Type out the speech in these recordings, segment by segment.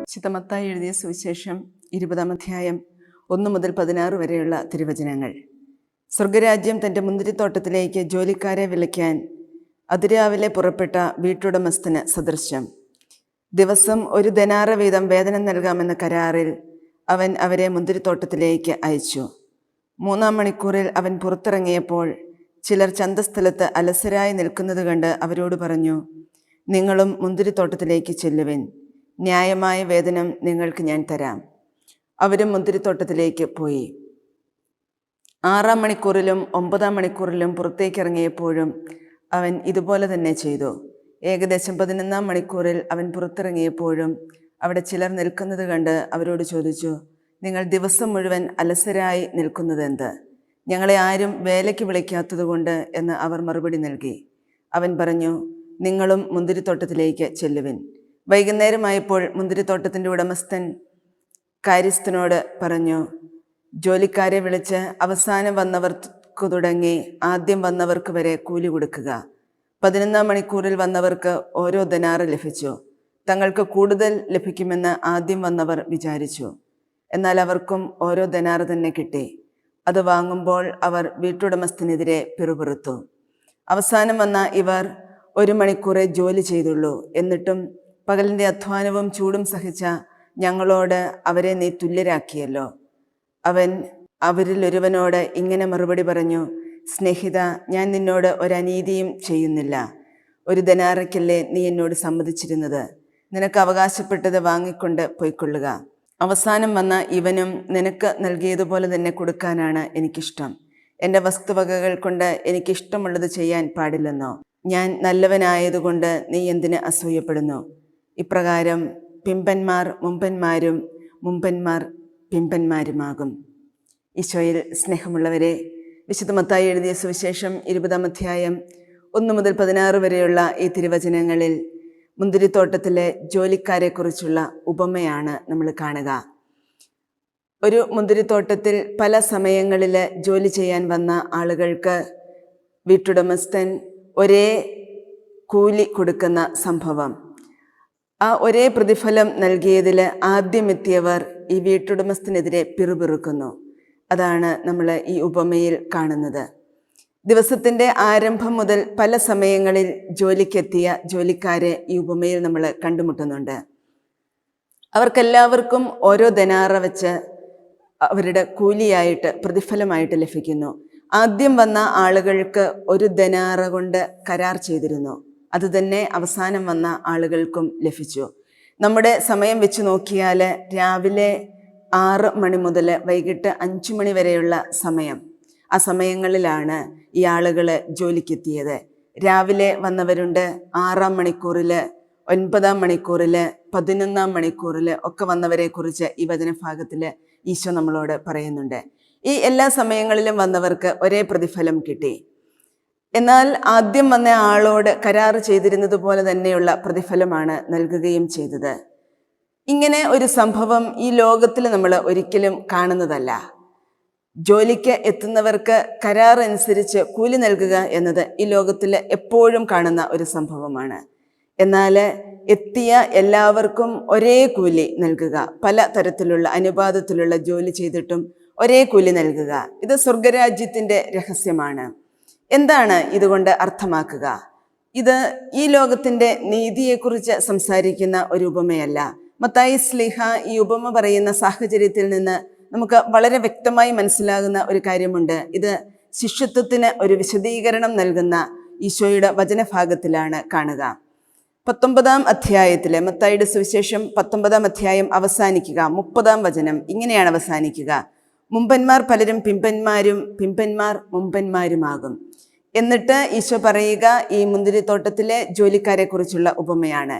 വിശുദ്ധ മത്തായി എഴുതിയ സുവിശേഷം 20-ാം അധ്യായം 1 മുതൽ 16 വരെയുള്ള തിരുവചനങ്ങൾ. സ്വർഗരാജ്യം തൻ്റെ മുന്തിരിത്തോട്ടത്തിലേക്ക് ജോലിക്കാരെ വിളിക്കാൻ അതിരാവിലെ പുറപ്പെട്ട വീട്ടുടമസ്ഥന് സദൃശ്യം. ദിവസം 1 ദനാറ വീതം വേതനം നൽകാമെന്ന കരാറിൽ അവൻ അവരെ മുന്തിരിത്തോട്ടത്തിലേക്ക് അയച്ചു. 3-ാം മണിക്കൂറിൽ അവൻ പുറത്തിറങ്ങിയപ്പോൾ ചിലർ ചന്തസ്ഥലത്ത് അലസരായി നിൽക്കുന്നത് കണ്ട് അവരോട് പറഞ്ഞു, നിങ്ങളും മുന്തിരിത്തോട്ടത്തിലേക്ക് ചെല്ലുവിൻ, ന്യായമായ വേതനം നിങ്ങൾക്ക് ഞാൻ തരാം. അവരും മുന്തിരിത്തോട്ടത്തിലേക്ക് പോയി. 6-ാം മണിക്കൂറിലും 9-ാം മണിക്കൂറിലും പുറത്തേക്കിറങ്ങിയപ്പോഴും അവൻ ഇതുപോലെ തന്നെ ചെയ്തു. ഏകദേശം 11-ാം മണിക്കൂറിൽ അവൻ പുറത്തിറങ്ങിയപ്പോഴും അവിടെ ചിലർ നിൽക്കുന്നത് കണ്ട് അവരോട് ചോദിച്ചു, നിങ്ങൾ ദിവസം മുഴുവൻ അലസരായി നിൽക്കുന്നതെന്ത്? ഞങ്ങളെ ആരും വേലയ്ക്ക് വിളിക്കാത്തതുകൊണ്ട് എന്ന് അവർ മറുപടി നൽകി. അവൻ പറഞ്ഞു, നിങ്ങളും മുന്തിരിത്തോട്ടത്തിലേക്ക് ചെല്ലുവിൻ. വൈകുന്നേരമായപ്പോൾ മുന്തിരിത്തോട്ടത്തിൻ്റെ ഉടമസ്ഥൻ കാര്യസ്ഥനോട് പറഞ്ഞു, ജോലിക്കാരെ വിളിച്ച് അവസാനം വന്നവർക്ക് തുടങ്ങി ആദ്യം വന്നവർക്ക് വരെ കൂലി കൊടുക്കുക. 11-ാം മണിക്കൂറിൽ വന്നവർക്ക് ഓരോ ദനാറ് ലഭിച്ചു. തങ്ങൾക്ക് കൂടുതൽ ലഭിക്കുമെന്ന് ആദ്യം വന്നവർ വിചാരിച്ചു. എന്നാൽ അവർക്കും ഓരോ ദനാറ് തന്നെ കിട്ടി. അത് വാങ്ങുമ്പോൾ അവർ വീട്ടുടമസ്ഥനെതിരെ പിറുപിറുത്തു. അവസാനം വന്ന ഇവർ 1 മണിക്കൂറേ ജോലി ചെയ്തുള്ളൂ, എന്നിട്ടും പകലിൻ്റെ അധ്വാനവും ചൂടും സഹിച്ച ഞങ്ങളോട് അവരെ നീ തുല്യരാക്കിയല്ലോ. അവൻ അവരിൽ ഒരുവനോട് ഇങ്ങനെ മറുപടി പറഞ്ഞു, സ്നേഹിത, ഞാൻ നിന്നോട് ഒരനീതിയും ചെയ്യുന്നില്ല. 1 ദനാറയ്ക്കല്ലേ നീ എന്നോട് സമ്മതിച്ചിരുന്നത്? നിനക്ക് അവകാശപ്പെട്ടത് വാങ്ങിക്കൊണ്ട് പൊയ്ക്കൊള്ളുക. അവസാനം വന്ന ഇവനും നിനക്ക് നൽകിയതുപോലെ തന്നെ കൊടുക്കാനാണ് എനിക്കിഷ്ടം. എൻ്റെ വസ്തുവകകൾ കൊണ്ട് എനിക്കിഷ്ടമുള്ളത് ചെയ്യാൻ പാടില്ലെന്നോ? ഞാൻ നല്ലവനായതുകൊണ്ട് നീ എന്തിന് അസൂയപ്പെടുന്നു? ഇപ്രകാരം പിമ്പന്മാർ മുമ്പന്മാരും മുമ്പന്മാർ പിമ്പന്മാരുമാകും. ഈശോയിൽ സ്നേഹമുള്ളവരെ, വിശുദ്ധ മത്തായി എഴുതിയ സുവിശേഷം 20-ാം അധ്യായം 1 മുതൽ 16 വരെയുള്ള ഈ തിരുവചനങ്ങളിൽ മുന്തിരിത്തോട്ടത്തിലെ ജോലിക്കാരെക്കുറിച്ചുള്ള ഉപമയാണ് നമ്മൾ കാണുക. ഒരു മുന്തിരിത്തോട്ടത്തിൽ പല സമയങ്ങളിൽ ജോലി ചെയ്യാൻ വന്ന ആളുകൾക്ക് വീട്ടുടമസ്ഥൻ ഒരേ കൂലി കൊടുക്കുന്ന സംഭവം. ആ ഒരേ പ്രതിഫലം നൽകിയതിൽ ആദ്യമെത്തിയവർ ഈ വീട്ടുടമസ്ഥനെതിരെ പിറുപിറുക്കുന്നു. അതാണ് നമ്മൾ ഈ ഉപമയിൽ കാണുന്നത്. ദിവസത്തിൻ്റെ ആരംഭം മുതൽ പല സമയങ്ങളിൽ ജോലിക്കെത്തിയ ജോലിക്കാരെ ഈ ഉപമയിൽ നമ്മൾ കണ്ടുമുട്ടുന്നുണ്ട്. അവർക്കെല്ലാവർക്കും ഓരോ ദനാറ വെച്ച് അവരുടെ കൂലിയായിട്ട് പ്രതിഫലമായിട്ട് ലഭിക്കുന്നു. ആദ്യം വന്ന ആളുകൾക്ക് 1 ദനാറ കൊണ്ട് കരാർ ചെയ്തിരുന്നു. അതുതന്നെ അവസാനം വന്ന ആളുകൾക്കും ലഭിച്ചു. നമ്മുടെ സമയം വെച്ച് നോക്കിയാൽ രാവിലെ 6 മണി മുതൽ വൈകിട്ട് 5 മണി വരെയുള്ള സമയം, ആ സമയങ്ങളിലാണ് ഈ ആളുകൾ ജോലിക്കെത്തിയത്. രാവിലെ വന്നവരുണ്ട്, 6-ാം മണിക്കൂറിൽ, 9-ാം മണിക്കൂറിൽ, 11-ാം മണിക്കൂറിൽ ഒക്കെ വന്നവരെ കുറിച്ച് ഈ വചനഭാഗത്തിൽ ഈശോ നമ്മളോട് പറയുന്നുണ്ട്. ഈ എല്ലാ സമയങ്ങളിലും വന്നവർക്ക് ഒരേ പ്രതിഫലം കിട്ടി. എന്നാൽ ആദ്യം വന്ന ആളോട് കരാർ ചെയ്തിരുന്നത് പോലെ തന്നെയുള്ള പ്രതിഫലമാണ് നൽകുകയും ചെയ്തത്. ഇങ്ങനെ ഒരു സംഭവം ഈ ലോകത്തിൽ നമ്മൾ ഒരിക്കലും കാണുന്നതല്ല. ജോലിക്ക് എത്തുന്നവർക്ക് കരാർ അനുസരിച്ച് കൂലി നൽകുക എന്നത് ഈ ലോകത്തിൽ എപ്പോഴും കാണുന്ന ഒരു സംഭവമാണ്. എന്നാൽ എത്തിയ എല്ലാവർക്കും ഒരേ കൂലി നൽകുക, പല തരത്തിലുള്ള അനുപാതത്തിലുള്ള ജോലി ചെയ്തിട്ടും ഒരേ കൂലി നൽകുക, ഇത് സ്വർഗരാജ്യത്തിൻ്റെ രഹസ്യമാണ്. എന്താണ് ഇതുകൊണ്ട് അർത്ഥമാക്കുക? ഇത് ഈ ലോകത്തിൻ്റെ നീതിയെക്കുറിച്ച് സംസാരിക്കുന്ന ഒരു ഉപമയല്ല. മത്തായി ശ്ലീഹ ഈ ഉപമ പറയുന്ന സാഹചര്യത്തിൽ നിന്ന് നമുക്ക് വളരെ വ്യക്തമായി മനസ്സിലാകുന്ന ഒരു കാര്യമുണ്ട്. ഇത് ശിഷ്യത്വത്തിന് ഒരു വിശദീകരണം നൽകുന്ന ഈശോയുടെ വചനഭാഗത്തിലാണ് കാണുക. 19-ാം അധ്യായത്തിലെ മത്തായിയുടെ സുവിശേഷം 19-ാം അധ്യായം അവസാനിക്കുക 30-ാം വചനം ഇങ്ങനെയാണ് അവസാനിക്കുക, മുമ്പന്മാർ പലരും പിമ്പന്മാരും പിമ്പന്മാർ മുമ്പന്മാരുമാകും. എന്നിട്ട് ഈശോ പറയുക ഈ മുന്തിരിത്തോട്ടത്തിലെ ജോലിക്കാരെ കുറിച്ചുള്ള ഉപമയാണ്.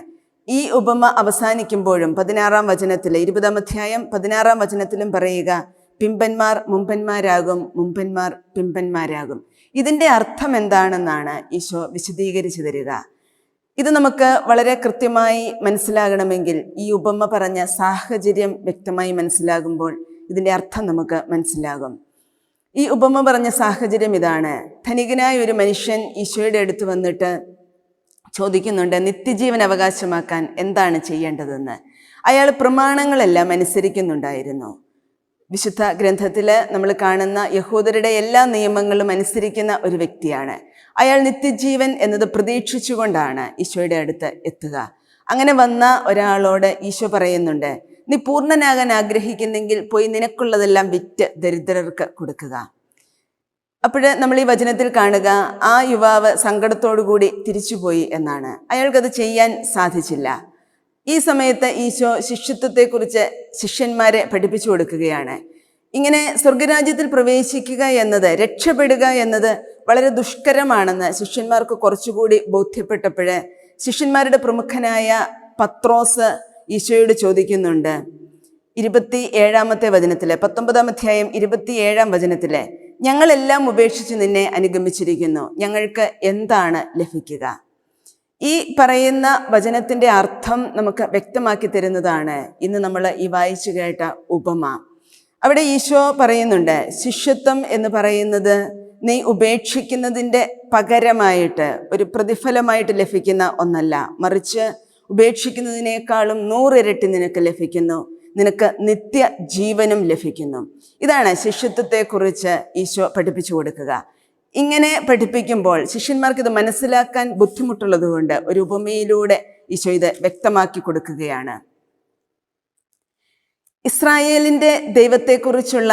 ഈ ഉപമ അവസാനിക്കുമ്പോഴും 16-ാം വചനത്തിൽ 20-ാം അധ്യായം 16-ാം വചനത്തിലും പറയുക, പിമ്പന്മാർ മുമ്പന്മാരാകും, മുമ്പന്മാർ പിമ്പന്മാരാകും. ഇതിൻ്റെ അർത്ഥം എന്താണെന്നാണ് ഈശോ വിശദീകരിച്ചു തരിക. ഇത് നമുക്ക് വളരെ കൃത്യമായി മനസ്സിലാകണമെങ്കിൽ ഈ ഉപമ പറഞ്ഞ സാഹചര്യം വ്യക്തമായി മനസ്സിലാകുമ്പോൾ ഇതിൻ്റെ അർത്ഥം നമുക്ക് മനസ്സിലാകും. ഈ ഉപമ പറഞ്ഞ സാഹചര്യം ഇതാണ്. ധനികനായ ഒരു മനുഷ്യൻ ഈശോയുടെ അടുത്ത് വന്നിട്ട് ചോദിക്കുന്നുണ്ട്, നിത്യജീവൻ അവകാശമാക്കാൻ എന്താണ് ചെയ്യേണ്ടതെന്ന്. അയാൾ പ്രമാണങ്ങളെല്ലാം അനുസരിക്കുന്നുണ്ടായിരുന്നു. വിശുദ്ധ ഗ്രന്ഥത്തിൽ നമ്മൾ കാണുന്ന യഹൂദരുടെ എല്ലാ നിയമങ്ങളും അനുസരിക്കുന്ന ഒരു വ്യക്തിയാണ്. അയാൾ നിത്യജീവൻ എന്നത് പ്രതീക്ഷിച്ചുകൊണ്ടാണ് ഈശോയുടെ അടുത്ത് എത്തുക. അങ്ങനെ വന്ന ഒരാളോട് ഈശോ പറയുന്നുണ്ട്, നീ പൂർണ്ണനാകാൻ ആഗ്രഹിക്കുന്നെങ്കിൽ പോയി നിനക്കുള്ളതെല്ലാം വിറ്റ് ദരിദ്രർക്ക് കൊടുക്കുക. അപ്പോൾ നമ്മൾ ഈ വചനത്തിൽ കാണുക, ആ യുവാവ് സങ്കടത്തോടു കൂടി തിരിച്ചുപോയി എന്നാണ്. അയാൾക്കത് ചെയ്യാൻ സാധിച്ചില്ല. ഈ സമയത്ത് ഈശോ ശിഷ്യത്വത്തെക്കുറിച്ച് ശിഷ്യന്മാരെ പഠിപ്പിച്ചു കൊടുക്കുകയാണ്. ഇങ്ങനെ സ്വർഗരാജ്യത്തിൽ പ്രവേശിക്കുക എന്നത്, രക്ഷപ്പെടുക എന്നത് വളരെ ദുഷ്കരമാണെന്ന് ശിഷ്യന്മാർക്ക് കുറച്ചുകൂടി ബോധ്യപ്പെട്ടപ്പോൾ ശിഷ്യന്മാരുടെ പ്രമുഖനായ പത്രോസ് ഈശോയോട് ചോദിക്കുന്നുണ്ട്. 27-ാമത്തെ വചനത്തില്, 19-ാം അധ്യായം 27-ാം വചനത്തില്, ഞങ്ങളെല്ലാം ഉപേക്ഷിച്ച് നിന്നെ അനുഗമിച്ചിരിക്കുന്നു, ഞങ്ങൾക്ക് എന്താണ് ലഭിക്കുക? ഈ പറയുന്ന വചനത്തിൻ്റെ അർത്ഥം നമുക്ക് വ്യക്തമാക്കി തരുന്നതാണ് ഇന്ന് നമ്മൾ ഈ വായിച്ചു കേട്ട ഉപമ. അവിടെ ഈശോ പറയുന്നുണ്ട്, ശിഷ്യത്വം എന്ന് പറയുന്നത് നീ ഉപേക്ഷിക്കുന്നതിൻ്റെ പകരമായിട്ട് ഒരു പ്രതിഫലമായിട്ട് ലഭിക്കുന്ന ഒന്നല്ല, മറിച്ച് ഉപേക്ഷിക്കുന്നതിനേക്കാളും 100 ഇരട്ടി നിനക്ക് ലഭിക്കുന്നു, നിനക്ക് നിത്യ ജീവനും ലഭിക്കുന്നു. ഇതാണ് ശിഷ്യത്വത്തെക്കുറിച്ച് ഈശോ പഠിപ്പിച്ചു കൊടുക്കുക. ഇങ്ങനെ പഠിപ്പിക്കുമ്പോൾ ശിഷ്യന്മാർക്ക് ഇത് മനസ്സിലാക്കാൻ ബുദ്ധിമുട്ടുള്ളത് കൊണ്ട് ഒരു ഉപമയിലൂടെ ഈശോ ഇത് വ്യക്തമാക്കി കൊടുക്കുകയാണ്. ഇസ്രായേലിൻ്റെ ദൈവത്തെക്കുറിച്ചുള്ള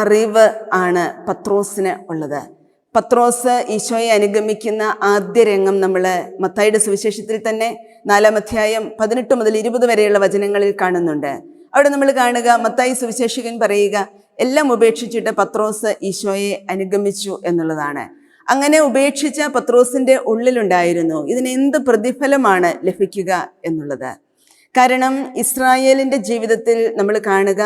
അറിവ് ആണ് പത്രോസിന് ഉള്ളത്. പത്രോസ് ഈശോയെ അനുഗമിക്കുന്ന ആദ്യ രംഗം നമ്മൾ മത്തായിയുടെ സുവിശേഷത്തിൽ തന്നെ 4-ാം അധ്യായം 18 മുതൽ 20 വരെയുള്ള വചനങ്ങളിൽ കാണുന്നുണ്ട്. അവിടെ നമ്മൾ കാണുക, മത്തായി സുവിശേഷകൻ പറയുക, എല്ലാം ഉപേക്ഷിച്ചിട്ട് പത്രോസ് ഈശോയെ അനുഗമിച്ചു എന്നുള്ളതാണ്. അങ്ങനെ ഉപേക്ഷിച്ച പത്രോസിൻ്റെ ഉള്ളിലുണ്ടായിരുന്നു ഇതിന് എന്ത് പ്രതിഫലമാണ് ലഭിക്കുക എന്നുള്ളത്. കാരണം ഇസ്രായേലിൻ്റെ ജീവിതത്തിൽ നമ്മൾ കാണുക,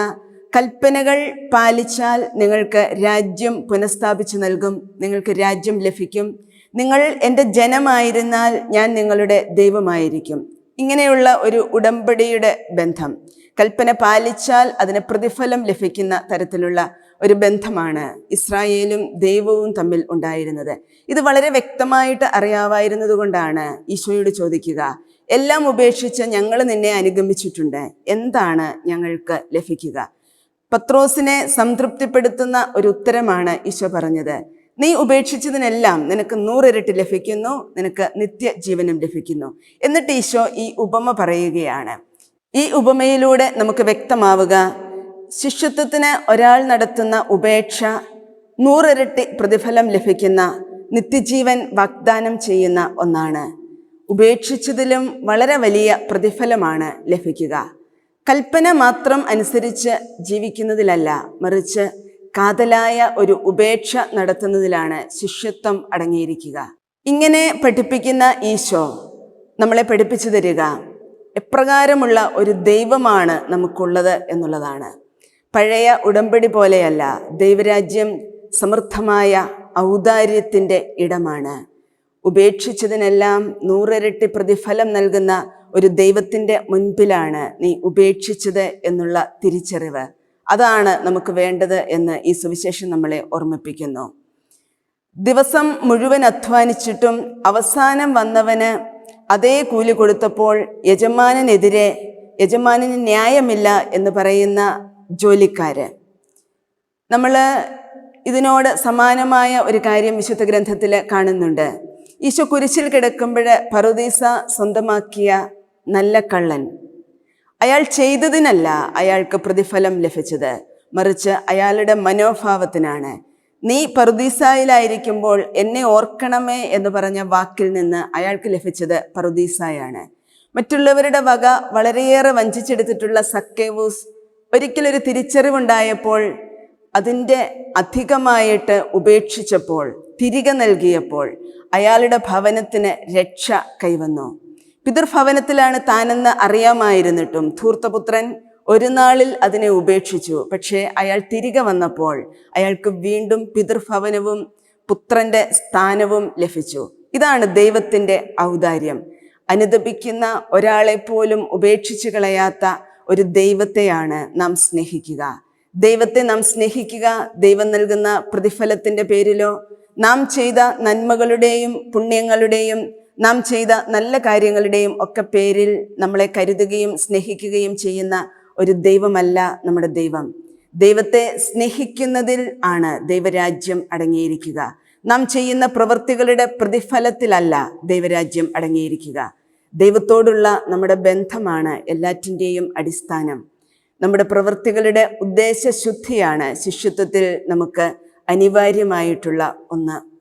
കൽപ്പനകൾ പാലിച്ചാൽ നിങ്ങൾക്ക് രാജ്യം പുനഃസ്ഥാപിച്ചു നൽകും, നിങ്ങൾക്ക് രാജ്യം ലഭിക്കും, നിങ്ങൾ എൻ്റെ ജനമായിരുന്നാൽ ഞാൻ നിങ്ങളുടെ ദൈവമായിരിക്കും. ഇങ്ങനെയുള്ള ഒരു ഉടമ്പടിയുടെ ബന്ധം, കൽപ്പന പാലിച്ചാൽ അതിന് പ്രതിഫലം ലഭിക്കുന്ന തരത്തിലുള്ള ഒരു ബന്ധമാണ് ഇസ്രായേലും ദൈവവും തമ്മിൽ ഉണ്ടായിരുന്നത്. ഇത് വളരെ വ്യക്തമായിട്ട് അറിയാമായിരുന്നത് കൊണ്ടാണ് ഈശോയോട് ചോദിക്കുക, എല്ലാം ഉപേക്ഷിച്ച് ഞങ്ങൾ നിന്നെ അനുഗമിച്ചിട്ടുണ്ട്, എന്താണ് ഞങ്ങൾക്ക് ലഭിക്കുക? പത്രോസിനെ സംതൃപ്തിപ്പെടുത്തുന്ന ഒരു ഉത്തരമാണ് ഈശോ പറഞ്ഞത്. നീ ഉപേക്ഷിച്ചതിനെല്ലാം നിനക്ക് 100 ഇരട്ടി ലഭിക്കുന്നു, നിനക്ക് നിത്യജീവനും ലഭിക്കുന്നു. എന്നിട്ട് ഈശോ ഈ ഉപമ പറയുകയാണ്. ഈ ഉപമയിലൂടെ നമുക്ക് വ്യക്തമാവുക, ശിഷ്യത്വത്തിന് ഒരാൾ നടത്തുന്ന ഉപേക്ഷ 100 ഇരട്ടി പ്രതിഫലം ലഭിക്കുന്ന, നിത്യജീവൻ വാഗ്ദാനം ചെയ്യുന്ന ഒന്നാണ്. ഉപേക്ഷിച്ചതിലും വളരെ വലിയ പ്രതിഫലമാണ് ലഭിക്കുക. കൽപ്പന മാത്രം അനുസരിച്ച് ജീവിക്കുന്നതിലല്ല, മറിച്ച് കാതലായ ഒരു ഉപേക്ഷ നടത്തുന്നതിലാണ് ശിഷ്യത്വം അടങ്ങിയിരിക്കുക. ഇങ്ങനെ പഠിപ്പിക്കുന്ന ഈശോ നമ്മളെ പഠിപ്പിച്ചു തരിക എപ്രകാരമുള്ള ഒരു ദൈവമാണ് നമുക്കുള്ളത് എന്നുള്ളതാണ്. പഴയ ഉടമ്പടി പോലെയല്ല, ദൈവരാജ്യം സമൃദ്ധമായ ഔദാര്യത്തിൻ്റെ ഇടമാണ്. ഉപേക്ഷിച്ചതിനെല്ലാം 100 ഇരട്ടി പ്രതിഫലം നൽകുന്ന ഒരു ദൈവത്തിൻ്റെ മുൻപിലാണ് നീ ഉപേക്ഷിച്ചത് എന്നുള്ള തിരിച്ചറിവ്. അതാണ് നമുക്ക് വേണ്ടത് എന്ന് ഈ സുവിശേഷം നമ്മളെ ഓർമ്മിപ്പിക്കുന്നു. ദിവസം മുഴുവൻ അധ്വാനിച്ചിട്ടും അവസാനം വന്നവന് അതേ കൂലി കൊടുത്തപ്പോൾ യജമാനന് ന്യായമില്ല എന്ന് പറയുന്ന ജോലിക്കാര്. നമ്മൾ ഇതിനോട് സമാനമായ ഒരു കാര്യം വിശുദ്ധ ഗ്രന്ഥത്തിൽ കാണുന്നുണ്ട്. ഈശോ കുരിശിൽ കിടക്കുമ്പോൾ പറുദീസ സ്വന്തമാക്കിയ നല്ല കള്ളൻ, അയാൾ ചെയ്തതിനല്ല അയാൾക്ക് പ്രതിഫലം ലഭിച്ചത്, മറിച്ച് അയാളുടെ മനോഭാവത്തിനാണ്. നീ പറുദീസായിലായിരിക്കുമ്പോൾ എന്നെ ഓർക്കണമേ എന്ന് പറഞ്ഞ വാക്കിൽ നിന്ന് അയാൾക്ക് ലഭിച്ചത് പറുദീസായാണ്. മറ്റുള്ളവരുടെ വക വളരെയേറെ വഞ്ചിച്ചെടുത്തിട്ടുള്ള സക്കേവൂസ് ഒരിക്കലൊരു തിരിച്ചറിവുണ്ടായപ്പോൾ അതിൻ്റെ അധികമായിട്ട് ഉപേക്ഷിച്ചപ്പോൾ, തിരികെ നൽകിയപ്പോൾ അയാളുടെ ഭവനത്തിന് രക്ഷ കൈവന്നു. പിതൃഭവനത്തിലാണ് താനെന്ന് അറിയാമായിരുന്നിട്ടും ധൂർത്തപുത്രൻ ഒരു നാളിൽ അതിനെ ഉപേക്ഷിച്ചു. പക്ഷേ അയാൾ തിരികെ വന്നപ്പോൾ അയാൾക്ക് വീണ്ടും പിതൃഭവനവും പുത്രൻ്റെ സ്ഥാനവും ലഭിച്ചു. ഇതാണ് ദൈവത്തിൻ്റെ ഔദാര്യം. അനുതപിക്കുന്ന ഒരാളെപ്പോലും ഉപേക്ഷിച്ച് കളയാത്ത ഒരു ദൈവത്തെയാണ് നാം സ്നേഹിക്കുക. ദൈവത്തെ നാം സ്നേഹിക്കുക ദൈവം നൽകുന്ന പ്രതിഫലത്തിൻ്റെ പേരിലോ നാം ചെയ്ത നന്മകളുടെയും പുണ്യങ്ങളുടെയും നാം ചെയ്ത നല്ല കാര്യങ്ങളുടെയും ഒക്കെ പേരിൽ നമ്മളെ കരുതുകയും സ്നേഹിക്കുകയും ചെയ്യുന്ന ഒരു ദൈവമല്ല നമ്മുടെ ദൈവം. ദൈവത്തെ സ്നേഹിക്കുന്നതിൽ ആണ് ദൈവരാജ്യം അടങ്ങിയിരിക്കുക. നാം ചെയ്യുന്ന പ്രവൃത്തികളുടെ പ്രതിഫലത്തിലല്ല ദൈവരാജ്യം അടങ്ങിയിരിക്കുക. ദൈവത്തോടുള്ള നമ്മുടെ ബന്ധമാണ് എല്ലാറ്റിൻ്റെയും അടിസ്ഥാനം. നമ്മുടെ പ്രവൃത്തികളുടെ ഉദ്ദേശശുദ്ധിയാണ് ശിഷ്യത്വത്തിൽ നമുക്ക് അനിവാര്യമായിട്ടുള്ള ഒന്ന്.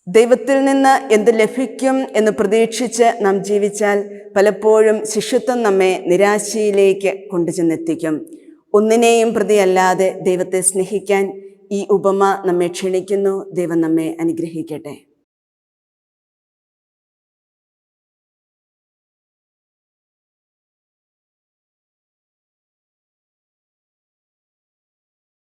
ദൈവത്തിൽ നിന്ന് എന്ത് ലഭിക്കും എന്ന് പ്രതീക്ഷിച്ച് നാം ജീവിച്ചാൽ പലപ്പോഴും ശിഷ്യത്വം നമ്മെ നിരാശയിലേക്ക് കൊണ്ടുചെന്നെത്തിക്കും. ഒന്നിനെയും പ്രതിയല്ലാതെ ദൈവത്തെ സ്നേഹിക്കാൻ ഈ ഉപമ നമ്മെ ക്ഷണിക്കുന്നു. ദൈവം നമ്മെ അനുഗ്രഹിക്കട്ടെ.